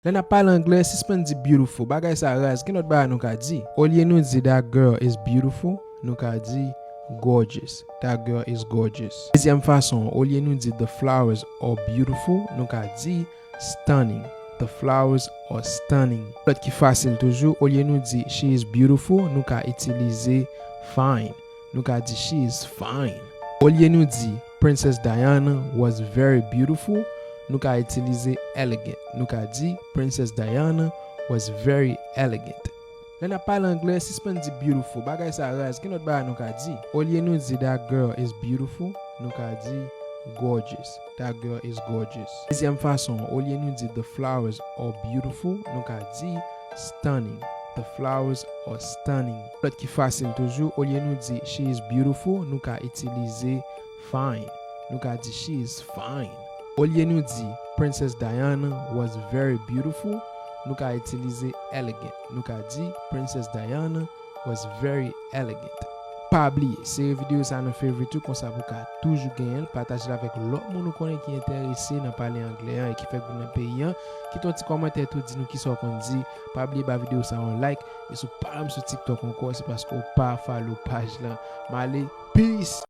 Lè na pale anglais, si spen di beautiful, bagay sa raz, ki not ba nou ka di? Au lieu nou di that girl is beautiful, nou ka di gorgeous. That girl is gorgeous. Deuxième façon, au lieu nou di the flowers are beautiful, nou ka di stunning. The flowers are stunning. L'autre qui facile toujours, au lieu nou di she is beautiful, nou ka utiliser fine. Nou ka di she is fine. Au lieu nou di Princess Diana was very beautiful, nou ka utiliser elegant. Nou ka di Princess Diana was very elegant. Lè na pale anglais, si spen di beautiful, bagay sa raz, ki not ba nou ka di? Au lieu nou di that girl is beautiful, nou ka di gorgeous. That girl is gorgeous. Deuxième façon, au lieu nou di the flowers are beautiful, nou ka di stunning. The flowers are stunning. L'autre qui facile toujours, au lieu nou di she is beautiful, nou ka utiliser fine. Nou ka di she is fine. Au lieu nou di Princess Diana was very beautiful, nou ka utiliser elegant. Nou ka di Princess Diana was very elegant. Pa oublier, se vidéo sa nan favorite kon sa pou ka toujou genyen, partage la vek l'autre moun konnen ki intéressé nan parler anglais et qui fait que nan pays an, ki ton ti commentaire tout di nou ki so kon di. Pa oublier ba vidéo sa un like et sou pa m sur TikTok encore, c'est parce qu'on pas follow page là. Male, peace.